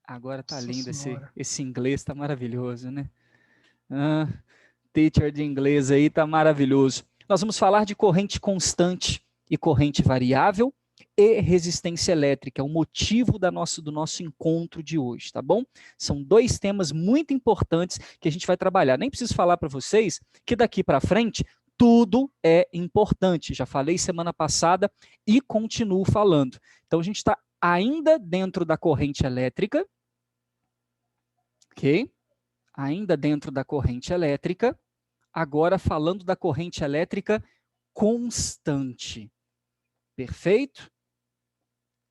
Agora tá Nossa lindo senhora. esse inglês, tá maravilhoso, né? Ah, teacher de inglês aí tá maravilhoso. Nós vamos falar de corrente constante e corrente variável e resistência elétrica, é o motivo do nosso encontro de hoje, tá bom? São dois temas muito importantes que a gente vai trabalhar. Nem preciso falar para vocês que daqui para frente tudo é importante. Já falei semana passada e continuo falando. Então a gente está ainda dentro da corrente elétrica, ok? Ainda dentro da corrente elétrica, agora falando da corrente elétrica constante. Perfeito?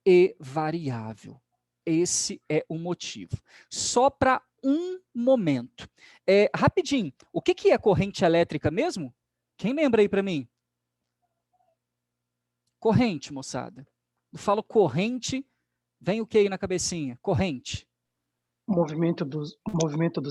E variável. Esse é o motivo. Só para um momento. Rapidinho, o que é corrente elétrica mesmo? Quem lembra aí para mim? Corrente, moçada. Eu falo corrente, vem o que aí na cabecinha? Corrente. Movimento dos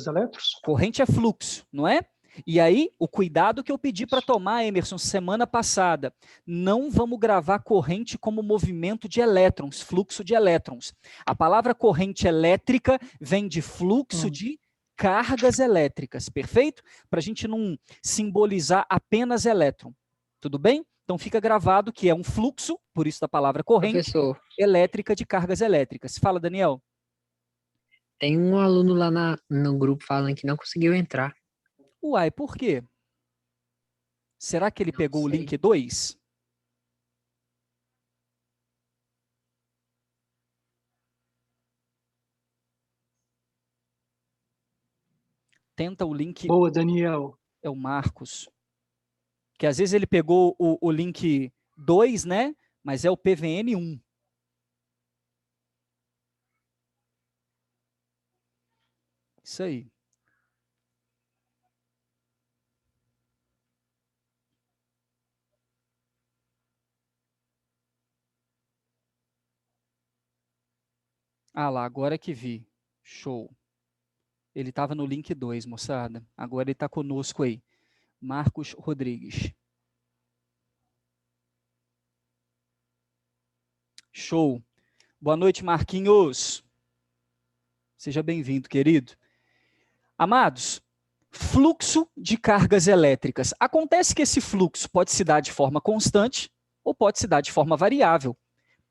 elétrons? Corrente é fluxo, não é? E aí, o cuidado que eu pedi para tomar, Emerson, semana passada, não vamos gravar corrente como movimento de elétrons, fluxo de elétrons. A palavra corrente elétrica vem de fluxo de cargas elétricas, perfeito? Para a gente não simbolizar apenas elétron, tudo bem? Então fica gravado que é um fluxo, por isso da palavra corrente, Professor, elétrica de cargas elétricas. Fala, Daniel. tem um aluno lá no grupo falando que não conseguiu entrar. Uai, por quê? Será que ele Não pegou o sei. link 2? Tenta o link. Boa, Daniel. É o Marcos. Que às vezes ele pegou o link 2, né? Mas é o PVN 1. Isso aí. Ah lá, agora que vi. Show. Ele estava no link 2, moçada. Agora ele está conosco aí. Marcos Rodrigues. Show. Boa noite, Marquinhos. Seja bem-vindo, querido. Amados, fluxo de cargas elétricas. Acontece que esse fluxo pode se dar de forma constante ou pode se dar de forma variável.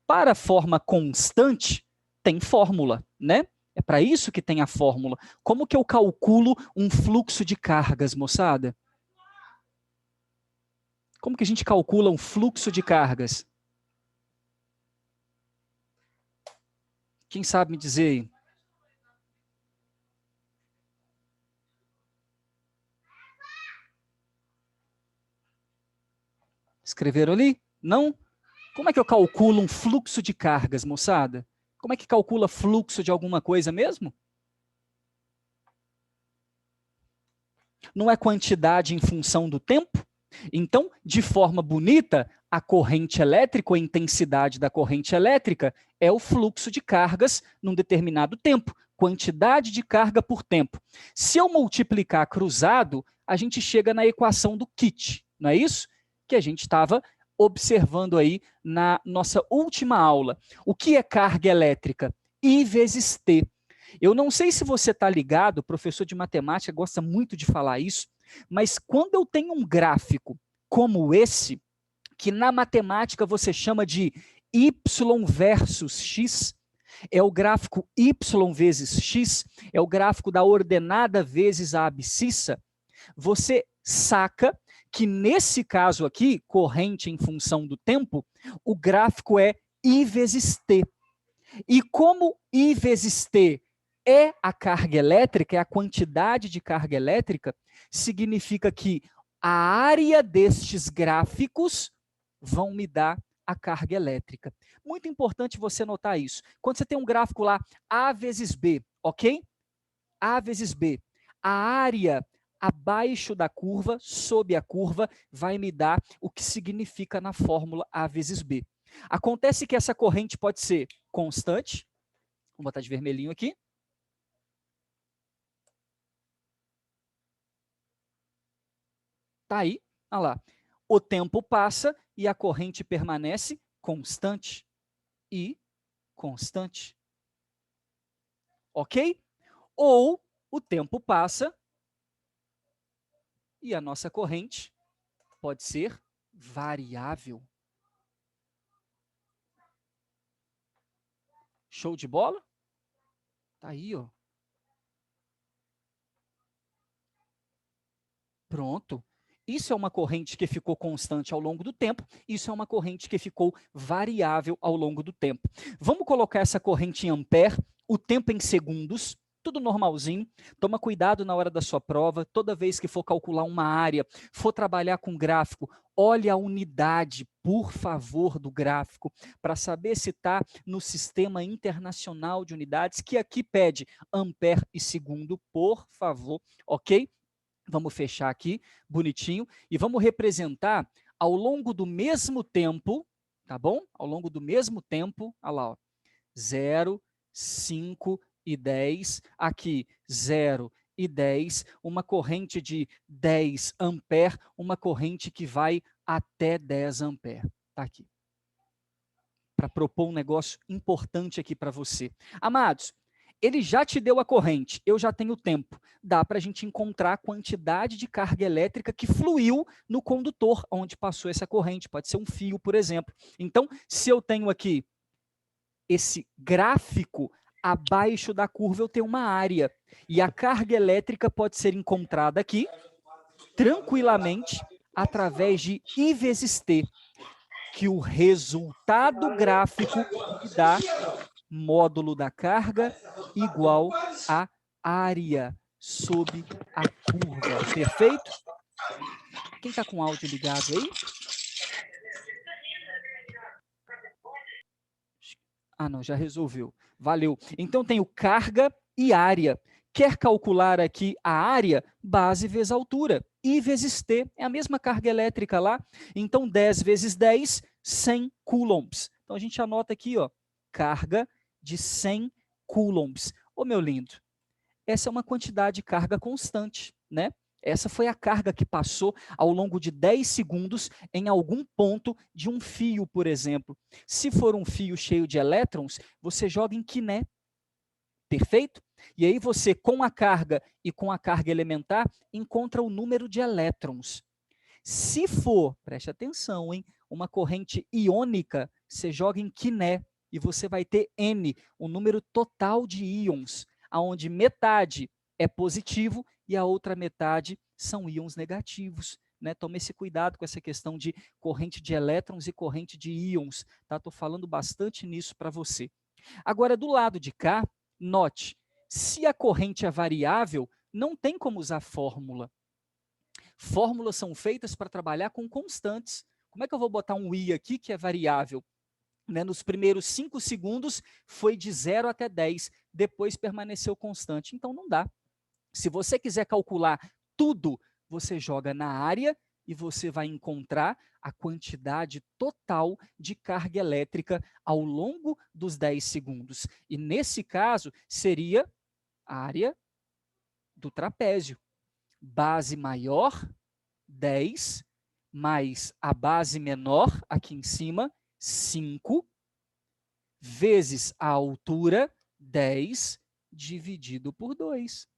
Para a forma constante, tem fórmula, né? É para isso que tem a fórmula. Como que eu calculo um fluxo de cargas, moçada? Como que a gente calcula um fluxo de cargas? Quem sabe me dizer aí? Escreveram ali? Não? Como é que eu calculo um fluxo de cargas, moçada? Como é que calcula fluxo de alguma coisa mesmo? Não é quantidade em função do tempo? Então, de forma bonita, a corrente elétrica, ou a intensidade da corrente elétrica, é o fluxo de cargas num determinado tempo, quantidade de carga por tempo. Se eu multiplicar cruzado, a gente chega na equação do kit, não é isso? Que a gente estava observando aí na nossa última aula. O que é carga elétrica? I vezes T. Eu não sei se você está ligado, o professor de matemática gosta muito de falar isso, mas quando eu tenho um gráfico como esse, que na matemática você chama de y versus x, é o gráfico y vezes x, é o gráfico da ordenada vezes a abscissa, você saca que nesse caso aqui, corrente em função do tempo, o gráfico é I vezes T. E como I vezes T é a carga elétrica, é a quantidade de carga elétrica, significa que a área destes gráficos vão me dar a carga elétrica. Muito importante você notar isso. Quando você tem um gráfico lá, A vezes B, ok? A vezes B. A área abaixo da curva, sob a curva, vai me dar o que significa na fórmula A vezes B. Acontece que essa corrente pode ser constante, vou botar de vermelhinho aqui. Tá aí, olha lá. O tempo passa e a corrente permanece constante e constante. ok? Ou o tempo passa e a nossa corrente pode ser variável. Show de bola? Tá aí, ó. Pronto. Isso é uma corrente que ficou constante ao longo do tempo, isso é uma corrente que ficou variável ao longo do tempo. Vamos colocar essa corrente em ampere, o tempo em segundos, tudo normalzinho. Toma cuidado na hora da sua prova, toda vez que for calcular uma área, for trabalhar com gráfico, olhe a unidade, por favor, do gráfico, para saber se está no Sistema Internacional de Unidades, que aqui pede ampere e segundo, por favor, ok? Vamos fechar aqui, bonitinho, e vamos representar ao longo do mesmo tempo, tá bom? Ao longo do mesmo tempo, olha lá, ó, 0, 5 e 10, aqui 0 e 10, uma corrente de 10 ampere, uma corrente que vai até 10 ampere. Tá aqui. Para propor um negócio importante aqui para você. Amados, ele já te deu a corrente, eu já tenho tempo. Dá para a gente encontrar a quantidade de carga elétrica que fluiu no condutor onde passou essa corrente. Pode ser um fio, por exemplo. Então, se eu tenho aqui esse gráfico, abaixo da curva eu tenho uma área. E a carga elétrica pode ser encontrada aqui, tranquilamente, através de I vezes T, que o resultado gráfico me dá módulo da carga igual a área sob a curva. Perfeito? Quem está com o áudio ligado aí? Ah, não, já resolveu. Valeu. Então, tenho carga e área. Quer calcular aqui a área? Base vezes altura. I vezes T. É a mesma carga elétrica lá. Então, 10 vezes 10, 100 coulombs. Então, a gente anota aqui, ó, carga de 100 coulombs. Ô, meu lindo, essa é uma quantidade de carga constante, né? Essa foi a carga que passou ao longo de 10 segundos em algum ponto de um fio, por exemplo. Se for um fio cheio de elétrons, você joga em quiné. Perfeito? E aí você, com a carga e com a carga elementar, encontra o número de elétrons. Se for, preste atenção, hein, uma corrente iônica, você joga em quiné e você vai ter N, o número total de íons, aonde metade é positivo e a outra metade são íons negativos. Né? Tome esse cuidado com essa questão de corrente de elétrons e corrente de íons. Tá? Estou falando bastante nisso para você. Agora, do lado de cá, note, se a corrente é variável, não tem como usar fórmula. Fórmulas são feitas para trabalhar com constantes. Como é que eu vou botar um I aqui que é variável? Né, nos primeiros 5 segundos foi de 0 até 10, depois permaneceu constante. Então não dá. Se você quiser calcular tudo, você joga na área e você vai encontrar a quantidade total de carga elétrica ao longo dos 10 segundos. E nesse caso, seria a área do trapézio. Base maior, 10, mais a base menor, aqui em cima, 5, vezes a altura, 10, dividido por 2.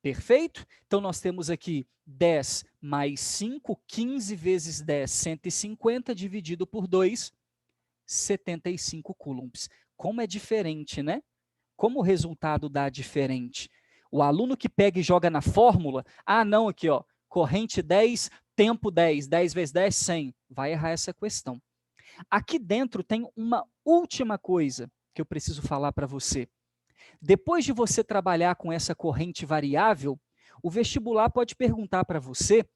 Perfeito? Então, nós temos aqui 10 mais 5, 15 vezes 10, 150, dividido por 2, 75 coulombs. Como é diferente, né? Como o resultado dá diferente? O aluno que pega e joga na fórmula, ah, não, aqui, ó, corrente 10, tempo 10, 10 vezes 10, 100. Vai errar essa questão. Aqui dentro tem uma última coisa que eu preciso falar para você. Depois de você trabalhar com essa corrente variável, o vestibular pode perguntar para você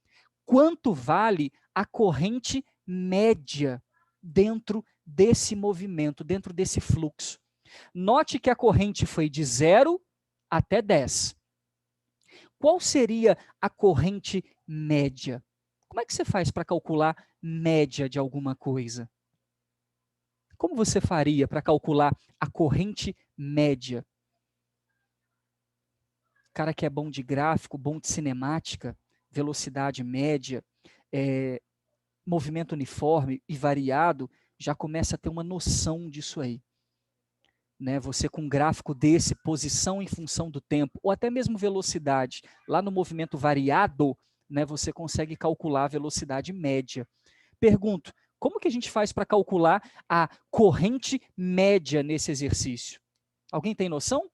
quanto vale a corrente média dentro desse movimento, dentro desse fluxo. Note que a corrente foi de 0 até 10. Qual seria a corrente média? Como é que você faz para calcular média de alguma coisa? Como você faria para calcular a corrente média? Cara que é bom de gráfico, bom de cinemática, velocidade média, movimento uniforme e variado, já começa a ter uma noção disso aí. né, você com um gráfico desse, posição em função do tempo, ou até mesmo velocidade, lá no movimento variado, né, você consegue calcular a velocidade média. Pergunto, como que a gente faz para calcular a corrente média nesse exercício? Alguém tem noção?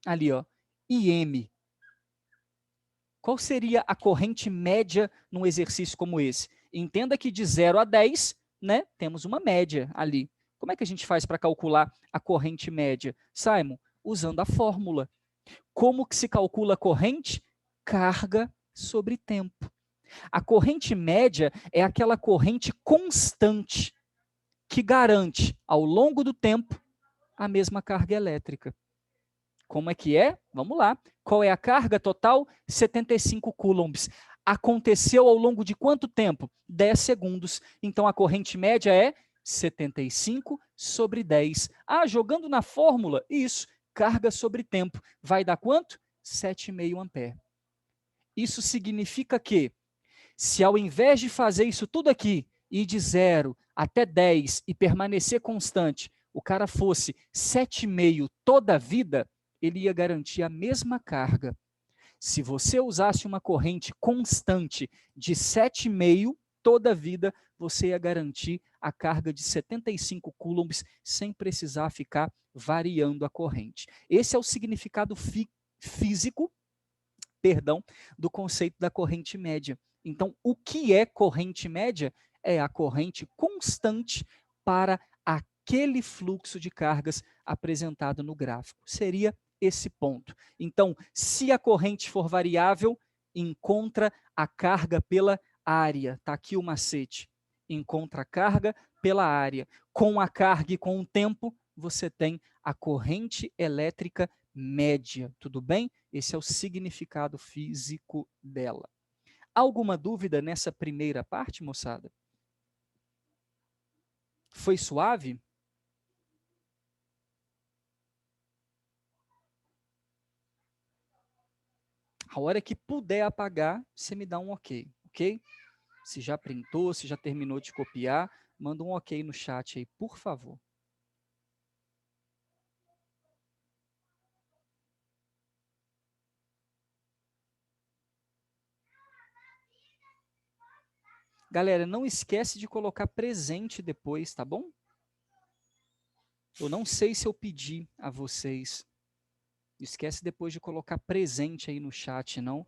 Ali, ó, IM. Qual seria a corrente média num exercício como esse? Entenda que de 0 a 10, né, temos uma média ali. Como é que a gente faz para calcular a corrente média? Simon, usando a fórmula. Como que se calcula a corrente? Carga sobre tempo. A corrente média é aquela corrente constante que garante, ao longo do tempo, a mesma carga elétrica. Como é que é? Vamos lá. Qual é a carga total? 75 coulombs. Aconteceu ao longo de quanto tempo? 10 segundos. Então, a corrente média é 75 sobre 10. Ah, jogando na fórmula, isso, carga sobre tempo. Vai dar quanto? 7,5 ampere. Isso significa que, se ao invés de fazer isso tudo aqui, ir de 0 até 10 e permanecer constante, o cara fosse 7,5 toda a vida, ele ia garantir a mesma carga. Se você usasse uma corrente constante de 7,5 toda a vida, você ia garantir a carga de 75 coulombs sem precisar ficar variando a corrente. Esse é o significado físico, do conceito da corrente média. Então, o que é corrente média? É a corrente constante para aquele fluxo de cargas apresentado no gráfico. Seria esse ponto. Então, se a corrente for variável, encontra a carga pela área. Está aqui o macete. Encontra a carga pela área. Com a carga e com o tempo, você tem a corrente elétrica média. Tudo bem? Esse é o significado físico dela. Alguma dúvida nessa primeira parte, moçada? Foi suave? A hora que puder apagar, você me dá um ok, ok? Se já printou, se já terminou de copiar, manda um ok no chat aí, por favor. Galera, não esquece de colocar presente depois, tá bom? Eu não sei se eu pedi a vocês. Não esquece depois de colocar presente aí no chat, não,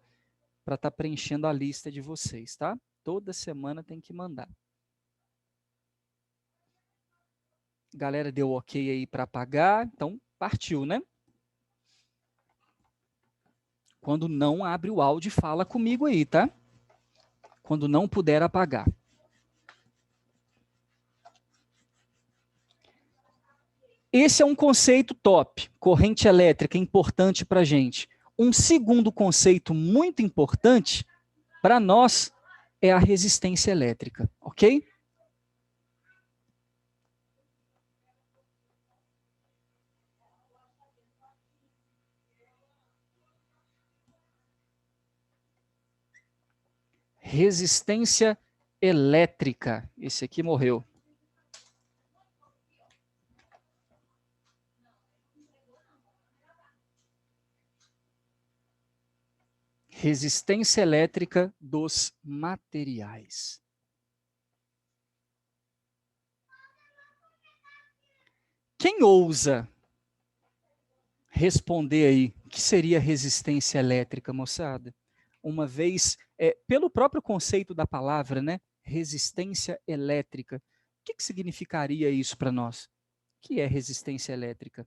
para estar preenchendo a lista de vocês, tá? Toda semana tem que mandar. Galera deu ok aí para apagar, então partiu, né? Quando não, abre o áudio e fala comigo aí, tá? Quando não puder apagar. Esse é um conceito top, corrente elétrica, importante para a gente. Um segundo conceito muito importante para nós é a resistência elétrica, ok? Resistência elétrica. Esse aqui morreu. Resistência elétrica dos materiais. Quem ousa responder aí o que seria resistência elétrica, moçada? Uma vez, pelo próprio conceito da palavra, né? Resistência elétrica. O que significaria isso para nós? O que é resistência elétrica?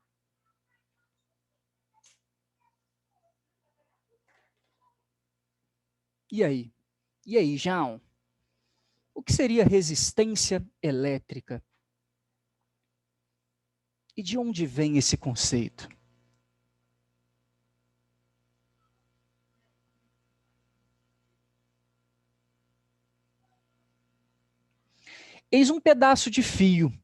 E aí? E aí, João? O que seria resistência elétrica? E de onde vem esse conceito? Eis um pedaço de fio,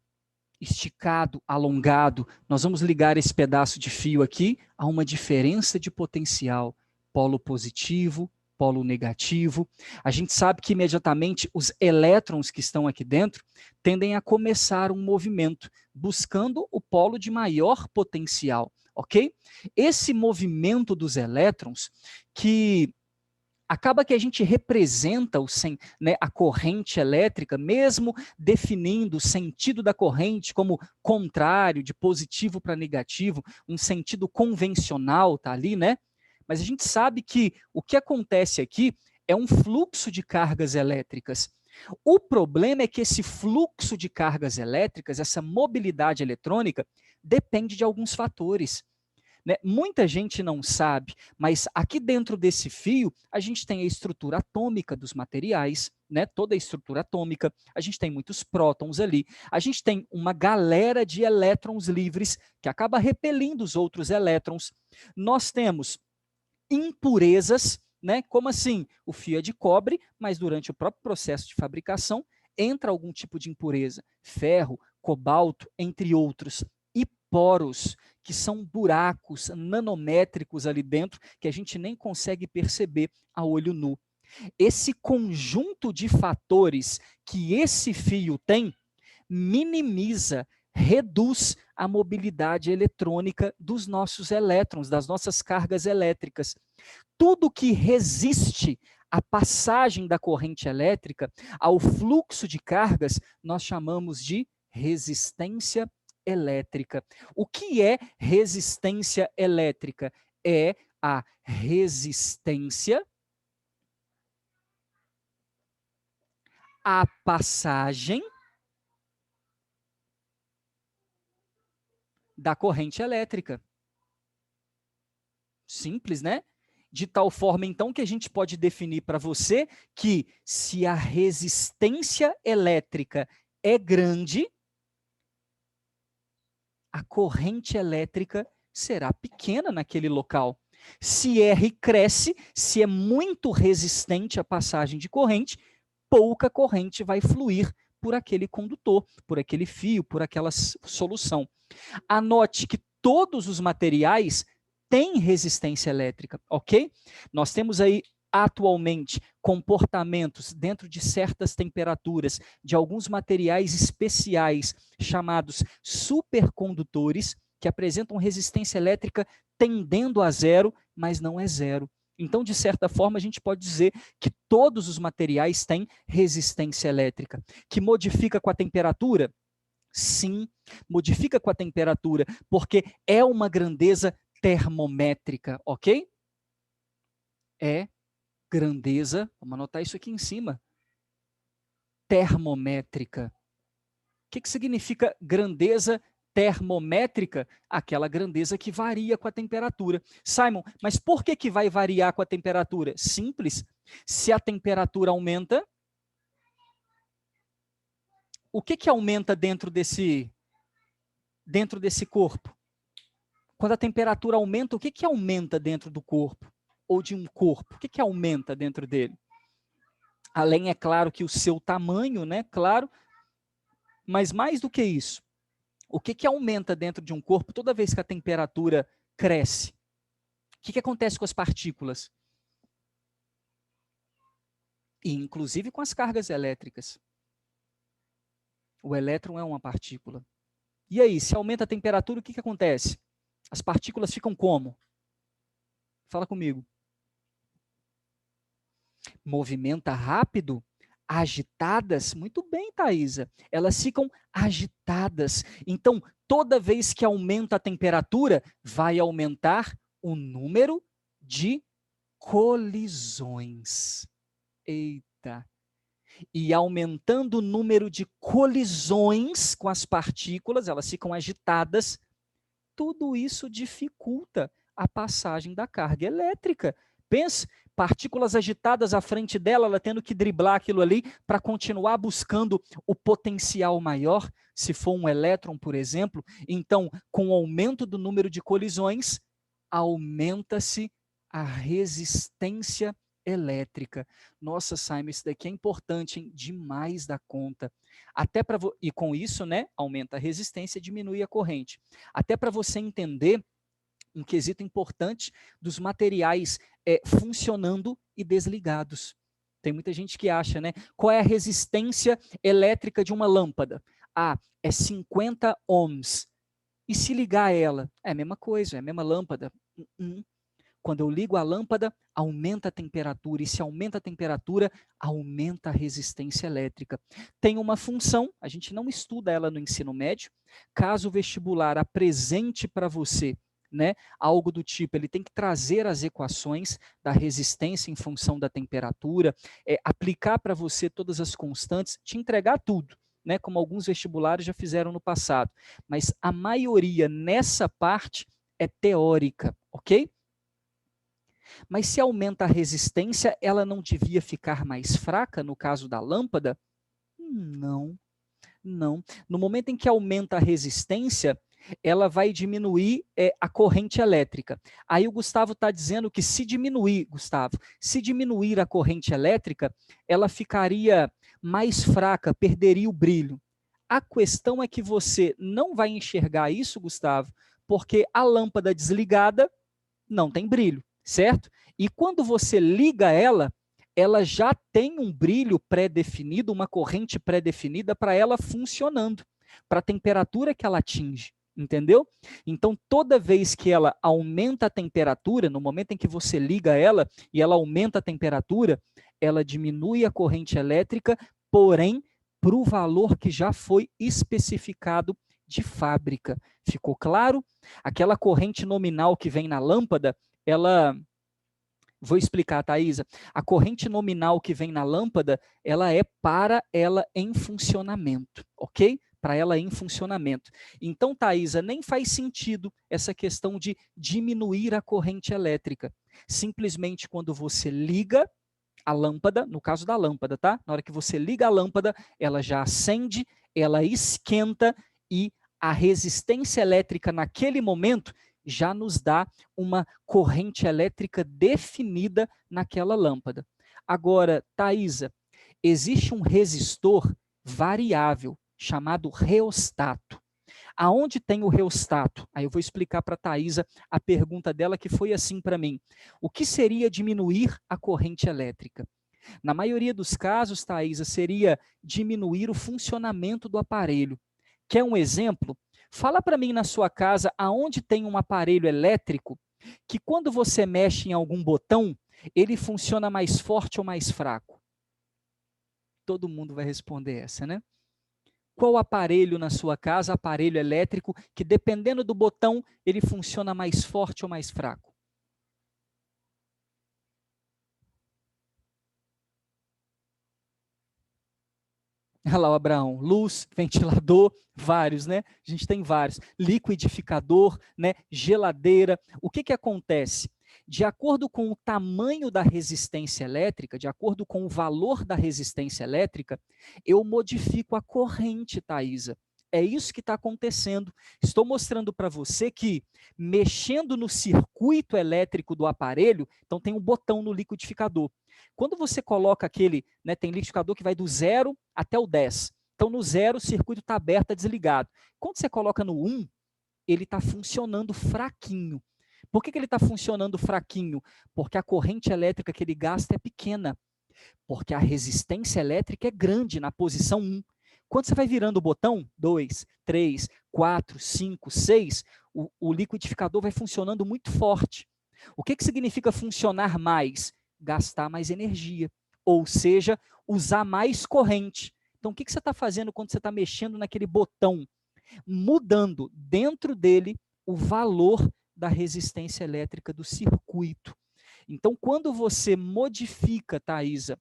esticado, alongado. Nós vamos ligar esse pedaço de fio aqui a uma diferença de potencial, polo positivo polo negativo. A gente sabe que imediatamente os elétrons que estão aqui dentro tendem a começar um movimento, buscando o polo de maior potencial, ok? Esse movimento dos elétrons, que acaba que a gente representa a corrente elétrica, mesmo definindo o sentido da corrente como contrário, de positivo para negativo, um sentido convencional, tá ali, né? Mas a gente sabe que o que acontece aqui é um fluxo de cargas elétricas. O problema é que esse fluxo de cargas elétricas, essa mobilidade eletrônica, depende de alguns fatores. Né? Muita gente não sabe, mas aqui dentro desse fio, a gente tem a estrutura atômica dos materiais, né? Toda a estrutura atômica, a gente tem muitos prótons ali, a gente tem uma galera de elétrons livres que acaba repelindo os outros elétrons. Nós temos impurezas, né? Como assim? O fio é de cobre, mas durante o próprio processo de fabricação entra algum tipo de impureza, ferro, cobalto, entre outros. E poros, que são buracos nanométricos ali dentro, que a gente nem consegue perceber a olho nu. Esse conjunto de fatores que esse fio tem, minimiza, reduz a mobilidade eletrônica dos nossos elétrons, das nossas cargas elétricas. Tudo que resiste à passagem da corrente elétrica, ao fluxo de cargas, nós chamamos de resistência elétrica. O que é resistência elétrica? É a resistência à passagem da corrente elétrica. Simples, né? De tal forma, então, que a gente pode definir para você que se a resistência elétrica é grande, a corrente elétrica será pequena naquele local. Se R cresce, se é muito resistente à passagem de corrente, pouca corrente vai fluir por aquele condutor, por aquele fio, por aquela solução. Anote que todos os materiais têm resistência elétrica, ok? Nós temos aí atualmente comportamentos dentro de certas temperaturas de alguns materiais especiais chamados supercondutores que apresentam resistência elétrica tendendo a zero, mas não é zero. Então, de certa forma, a gente pode dizer que todos os materiais têm resistência elétrica, que modifica com a temperatura. Sim, modifica com a temperatura, porque é uma grandeza termométrica, ok? É grandeza, vamos anotar isso aqui em cima, termométrica. O que significa grandeza termométrica? Aquela grandeza que varia com a temperatura. Simon, mas por que vai variar com a temperatura? Simples. Se a temperatura aumenta, o que aumenta dentro desse corpo? Quando a temperatura aumenta, o que aumenta dentro do corpo? Ou de um corpo? O que aumenta dentro dele? Além, é claro, que o seu tamanho, né? Claro. Mas mais do que isso, o que aumenta dentro de um corpo toda vez que a temperatura cresce? O que acontece com as partículas? E, inclusive, com as cargas elétricas. O elétron é uma partícula. E aí, se aumenta a temperatura, o que acontece? As partículas ficam como? Fala comigo. Movimenta rápido? Agitadas? Muito bem, Thaisa. Elas ficam agitadas. Então, toda vez que aumenta a temperatura, vai aumentar o número de colisões. Eita! E aumentando o número de colisões com as partículas, elas ficam agitadas, tudo isso dificulta a passagem da carga elétrica. Pense, partículas agitadas à frente dela, ela tendo que driblar aquilo ali para continuar buscando o potencial maior, se for um elétron, por exemplo. Então, com o aumento do número de colisões, aumenta-se a resistência elétrica. Nossa, Simon, isso daqui é importante, hein? Demais da conta. Até e com isso, né, aumenta a resistência, diminui a corrente. Até para você entender um quesito importante dos materiais funcionando e desligados. Tem muita gente que acha, né? Qual é a resistência elétrica de uma lâmpada? Ah, é 50 ohms. E se ligar ela? É a mesma coisa, é a mesma lâmpada. Quando eu ligo a lâmpada, aumenta a temperatura, e se aumenta a temperatura, aumenta a resistência elétrica. Tem uma função, a gente não estuda ela no ensino médio, caso o vestibular apresente para você, né, algo do tipo, ele tem que trazer as equações da resistência em função da temperatura, aplicar para você todas as constantes, te entregar tudo, né, como alguns vestibulares já fizeram no passado. Mas a maioria nessa parte é teórica, ok? Mas se aumenta a resistência, ela não devia ficar mais fraca no caso da lâmpada? Não, não. No momento em que aumenta a resistência, ela vai diminuir a corrente elétrica. Aí o Gustavo está dizendo que se diminuir, Gustavo, se diminuir a corrente elétrica, ela ficaria mais fraca, perderia o brilho. A questão é que você não vai enxergar isso, Gustavo, porque a lâmpada desligada não tem brilho, certo? E quando você liga ela, ela já tem um brilho pré-definido, uma corrente pré-definida para ela funcionando, para a temperatura que ela atinge, entendeu? Então, toda vez que ela aumenta a temperatura, no momento em que você liga ela e ela aumenta a temperatura, ela diminui a corrente elétrica, porém, para o valor que já foi especificado de fábrica. Ficou claro? Aquela corrente nominal que vem na lâmpada, ela... Vou explicar, Thaisa. A corrente nominal que vem na lâmpada, ela é para ela em funcionamento, ok? Para ela em funcionamento. Então, Thaisa, nem faz sentido essa questão de diminuir a corrente elétrica. Simplesmente quando você liga a lâmpada, no caso da lâmpada, tá? Na hora que você liga a lâmpada, ela já acende, ela esquenta e a resistência elétrica naquele momento já nos dá uma corrente elétrica definida naquela lâmpada. Agora, Thaisa, existe um resistor variável chamado reostato. Aonde tem o reostato? Aí eu vou explicar para a Thaisa a pergunta dela, que foi assim para mim. O que seria diminuir a corrente elétrica? Na maioria dos casos, Thaisa, seria diminuir o funcionamento do aparelho. Quer um exemplo? Fala para mim na sua casa aonde tem um aparelho elétrico que quando você mexe em algum botão, ele funciona mais forte ou mais fraco? Todo mundo vai responder essa, né? Qual aparelho na sua casa, aparelho elétrico, que dependendo do botão, ele funciona mais forte ou mais fraco? Olha lá o Abraão, luz, ventilador, vários, né? A gente tem vários. Liquidificador, né? Geladeira. O que acontece? De acordo com o tamanho da resistência elétrica, de acordo com o valor da resistência elétrica, eu modifico a corrente, Thaisa. É isso que está acontecendo. Estou mostrando para você que, mexendo no circuito elétrico do aparelho, então tem um botão no liquidificador. Quando você coloca aquele, né, tem liquidificador que vai do 0 até o 10. Então, no 0, o circuito está aberto, está desligado. Quando você coloca no 1, ele está funcionando fraquinho. Por que ele está funcionando fraquinho? Porque a corrente elétrica que ele gasta é pequena. Porque a resistência elétrica é grande na posição 1. Quando você vai virando o botão, 2, 3, 4, 5, 6, o liquidificador vai funcionando muito forte. O que significa funcionar mais? Gastar mais energia, ou seja, usar mais corrente. Então, o que você está fazendo quando você está mexendo naquele botão? Mudando dentro dele o valor da resistência elétrica do circuito. Então, quando você modifica, Thaisa,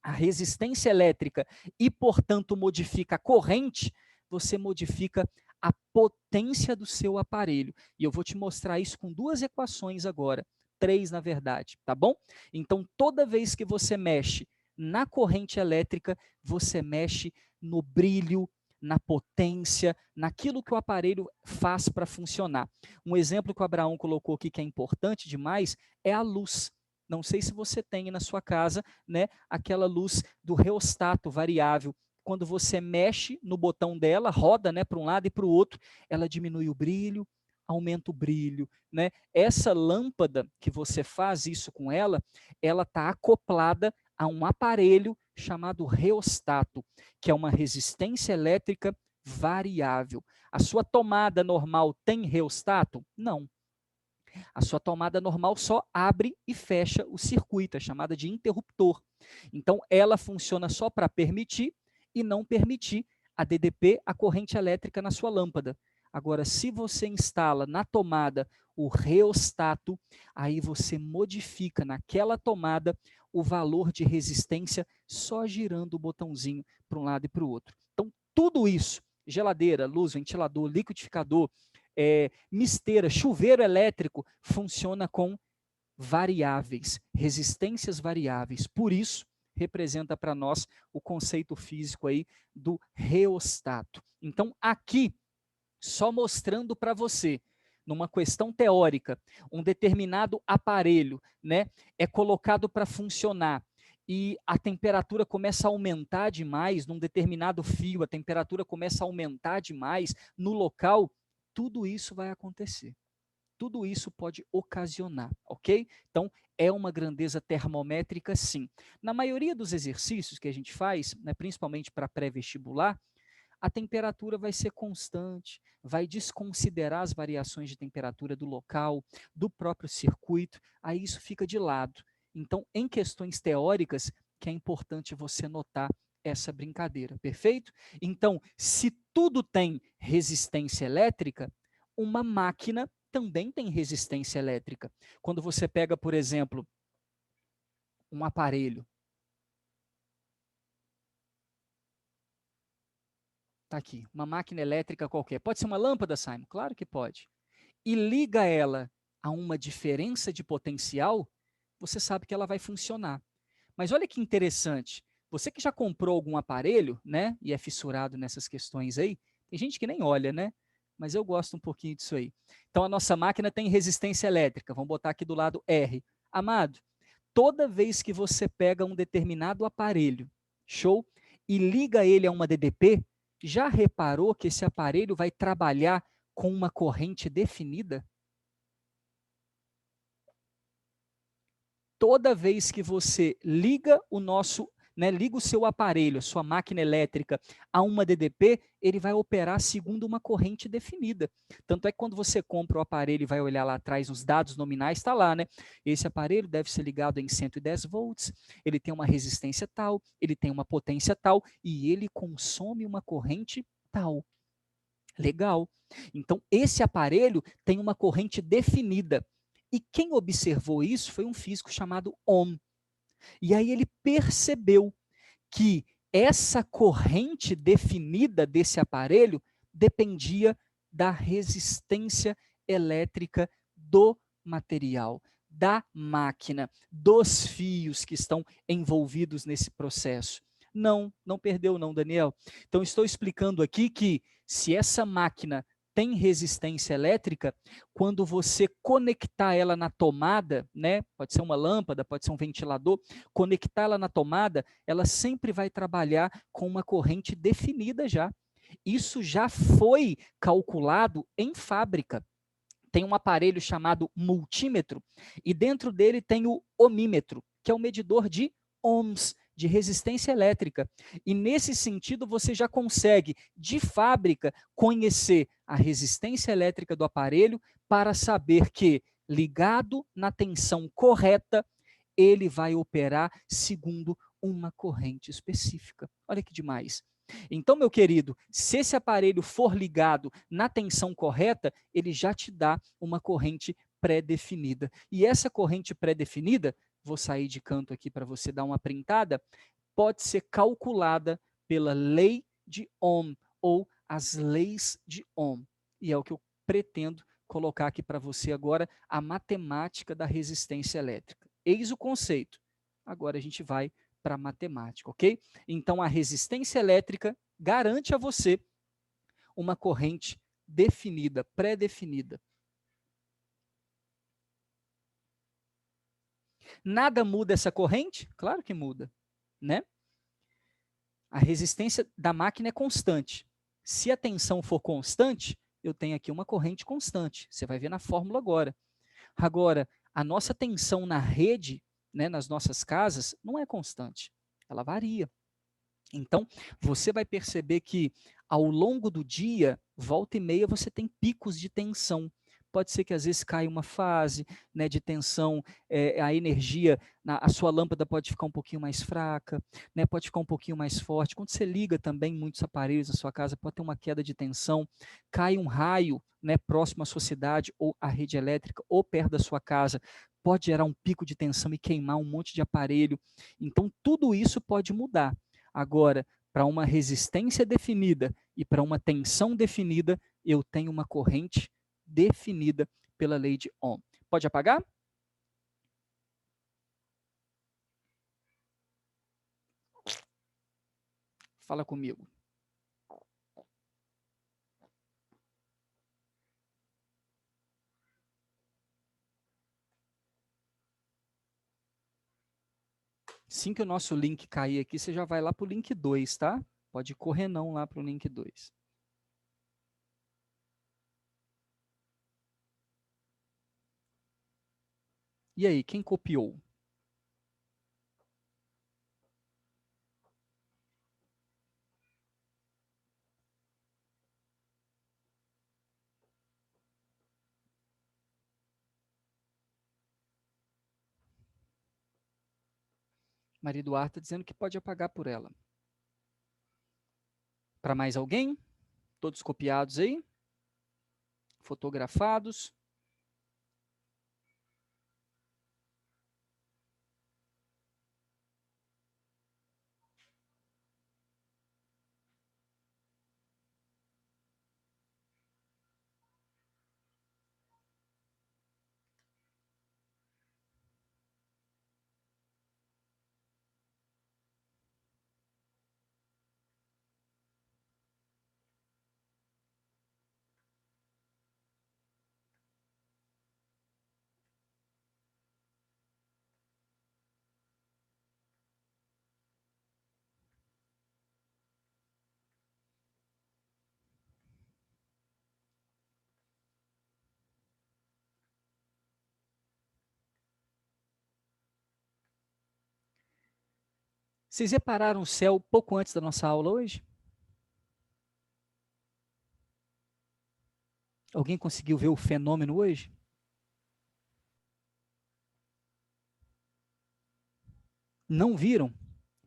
a resistência elétrica e, portanto, modifica a corrente, você modifica a potência do seu aparelho. E eu vou te mostrar isso com duas equações agora. 3, na verdade, tá bom? Então, toda vez que você mexe na corrente elétrica, você mexe no brilho, na potência, naquilo que o aparelho faz para funcionar. Um exemplo que o Abraão colocou aqui que é importante demais é a luz. Não sei se você tem na sua casa, né, aquela luz do reostato variável. Quando você mexe no botão dela, roda, né, para um lado e para o outro, ela diminui o brilho, aumenta o brilho, né? Essa lâmpada que você faz isso com ela está acoplada a um aparelho chamado reostato, que é uma resistência elétrica variável. A sua tomada normal tem reostato? Não. A sua tomada normal só abre e fecha o circuito, é chamada de interruptor. Então, ela funciona só para permitir e não permitir a DDP, a corrente elétrica na sua lâmpada. Agora, se você instala na tomada o reostato, aí você modifica naquela tomada o valor de resistência só girando o botãozinho para um lado e para o outro. Então, tudo isso, geladeira, luz, ventilador, liquidificador, misteira, chuveiro elétrico, funciona com variáveis, resistências variáveis. Por isso, representa para nós o conceito físico aí do reostato. Então, aqui, só mostrando para você, numa questão teórica, um determinado aparelho, né, é colocado para funcionar e a temperatura começa a aumentar demais, num determinado fio, a temperatura começa a aumentar demais no local, tudo isso vai acontecer. Tudo isso pode ocasionar, ok? Então, é uma grandeza termométrica, sim. Na maioria dos exercícios que a gente faz, né, principalmente para pré-vestibular, a temperatura vai ser constante, vai desconsiderar as variações de temperatura do local, do próprio circuito, aí isso fica de lado. Então, em questões teóricas, que é importante você notar essa brincadeira, perfeito? Então, se tudo tem resistência elétrica, uma máquina também tem resistência elétrica. Quando você pega, por exemplo, um aparelho, tá aqui, uma máquina elétrica qualquer, pode ser uma lâmpada, Simon? Claro que pode. E liga ela a uma diferença de potencial, você sabe que ela vai funcionar. Mas olha que interessante, você que já comprou algum aparelho, né, e é fissurado nessas questões aí, tem gente que nem olha, né? Mas eu gosto um pouquinho disso aí. Então a nossa máquina tem resistência elétrica, vamos botar aqui do lado R. Amado, toda vez que você pega um determinado aparelho, show, e liga ele a uma DDP, já reparou que esse aparelho vai trabalhar com uma corrente definida? Toda vez que você liga liga o seu aparelho, a sua máquina elétrica a uma DDP, ele vai operar segundo uma corrente definida. Tanto é que quando você compra o aparelho e vai olhar lá atrás nos dados nominais, está lá, né? Esse aparelho deve ser ligado em 110 volts, ele tem uma resistência tal, ele tem uma potência tal e ele consome uma corrente tal. Legal. Então, esse aparelho tem uma corrente definida. E quem observou isso foi um físico chamado Ohm. E aí ele percebeu que essa corrente definida desse aparelho dependia da resistência elétrica do material, da máquina, dos fios que estão envolvidos nesse processo. Não perdeu não, Daniel. Então estou explicando aqui que se essa máquina tem resistência elétrica, quando você conectar ela na tomada, né, pode ser uma lâmpada, pode ser um ventilador, conectar ela na tomada, ela sempre vai trabalhar com uma corrente definida já. Isso já foi calculado em fábrica. Tem um aparelho chamado multímetro e dentro dele tem o ohmímetro, que é o medidor de ohms, de resistência elétrica. E nesse sentido, você já consegue, de fábrica, conhecer a resistência elétrica do aparelho para saber que, ligado na tensão correta, ele vai operar segundo uma corrente específica. Olha que demais. Então, meu querido, se esse aparelho for ligado na tensão correta, ele já te dá uma corrente pré-definida. E essa corrente pré-definida, vou sair de canto aqui para você dar uma printada, pode ser calculada pela lei de Ohm ou as leis de Ohm. E é o que eu pretendo colocar aqui para você agora, a matemática da resistência elétrica. Eis o conceito. Agora a gente vai para a matemática, ok? Então a resistência elétrica garante a você uma corrente definida, pré-definida. Nada muda essa corrente? Claro que muda, né? A resistência da máquina é constante. Se a tensão for constante, eu tenho aqui uma corrente constante. Você vai ver na fórmula agora. Agora, a nossa tensão na rede, né, nas nossas casas, não é constante. Ela varia. Então, você vai perceber que ao longo do dia, volta e meia, você tem picos de tensão. Pode ser que às vezes caia uma fase, né, de tensão, a energia, a sua lâmpada pode ficar um pouquinho mais fraca, né, pode ficar um pouquinho mais forte. Quando você liga também muitos aparelhos na sua casa, pode ter uma queda de tensão, cai um raio, né, próximo à sua cidade ou à rede elétrica ou perto da sua casa, pode gerar um pico de tensão e queimar um monte de aparelho. Então, tudo isso pode mudar. Agora, para uma resistência definida e para uma tensão definida, eu tenho uma corrente definida pela lei de Ohm. Pode apagar? Fala comigo. Assim que o nosso link cair aqui, você já vai lá para o link 2, tá? Pode correr não lá para o link 2. E aí, quem copiou? Maria Eduarda está dizendo que pode apagar por ela. Para mais alguém? Todos copiados aí? Fotografados? Vocês repararam o céu pouco antes da nossa aula hoje? Alguém conseguiu ver o fenômeno hoje? Não viram?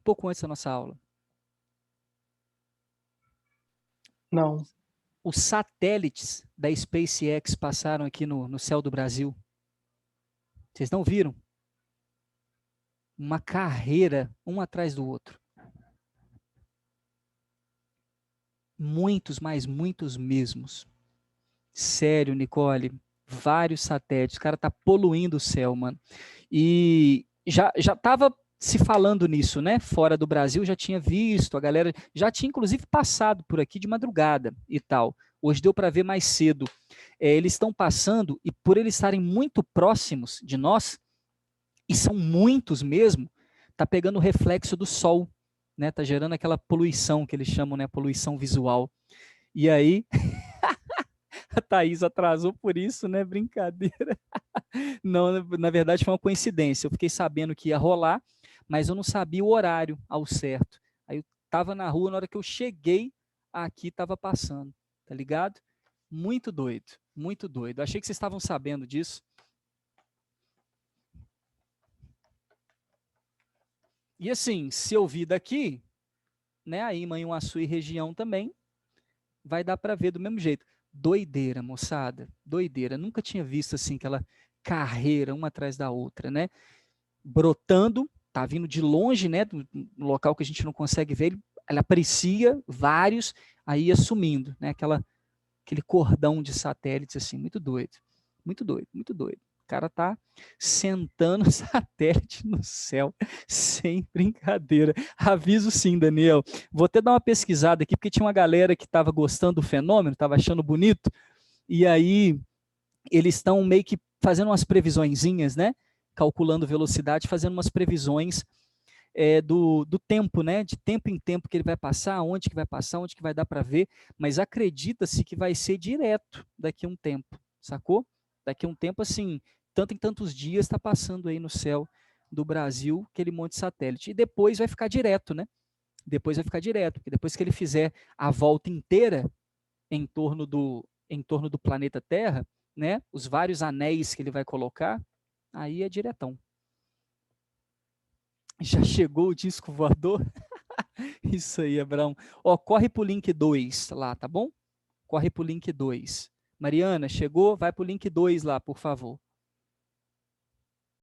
Pouco antes da nossa aula. Não. Os satélites da SpaceX passaram aqui no céu do Brasil. Vocês não viram? Uma carreira, um atrás do outro. Muitos, mas muitos mesmos. Sério, Nicole, vários satélites. O cara tá poluindo o céu, mano. E já estava se falando nisso, né? Fora do Brasil, já tinha visto, a galera já tinha inclusive passado por aqui de madrugada e tal. Hoje deu para ver mais cedo. Eles estão passando e por eles estarem muito próximos de nós, e são muitos mesmo, tá pegando o reflexo do sol, né? Tá gerando aquela poluição que eles chamam, né? Poluição visual. E aí, a Thaís atrasou por isso, né? Brincadeira. Não, na verdade foi uma coincidência. Eu fiquei sabendo que ia rolar, mas eu não sabia o horário ao certo. Aí eu tava na rua, na hora que eu cheguei, aqui tava passando, tá ligado? Muito doido, muito doido. Achei que vocês estavam sabendo disso. E assim, se eu vir daqui, né, aí Manhuaçu e região também, vai dar para ver do mesmo jeito. Doideira, moçada, doideira. Nunca tinha visto assim aquela carreira uma atrás da outra, né? Brotando, tá vindo de longe, né, do local que a gente não consegue ver, ela aprecia vários, aí ia sumindo, né, aquele cordão de satélites assim, muito doido, muito doido, muito doido. O cara tá sentando satélite no céu, sem brincadeira. Aviso sim, Daniel. Vou até dar uma pesquisada aqui, porque tinha uma galera que estava gostando do fenômeno, estava achando bonito, e aí eles estão meio que fazendo umas previsõezinhas, né? Calculando velocidade, fazendo umas previsões do tempo, né? De tempo em tempo que ele vai passar, onde que vai passar, onde que vai dar para ver, mas acredita-se que vai ser direto daqui a um tempo, sacou? Daqui a um tempo, assim, tanto em tantos dias está passando aí no céu do Brasil aquele monte de satélite. E depois vai ficar direto, né? Depois vai ficar direto, porque depois que ele fizer a volta inteira em torno do planeta Terra, né? Os vários anéis que ele vai colocar, aí é diretão. Já chegou o disco voador? Isso aí, Abraão. Ó, corre pro link 2 lá, tá bom? Corre pro link 2. Mariana, chegou? Vai pro link 2 lá, por favor.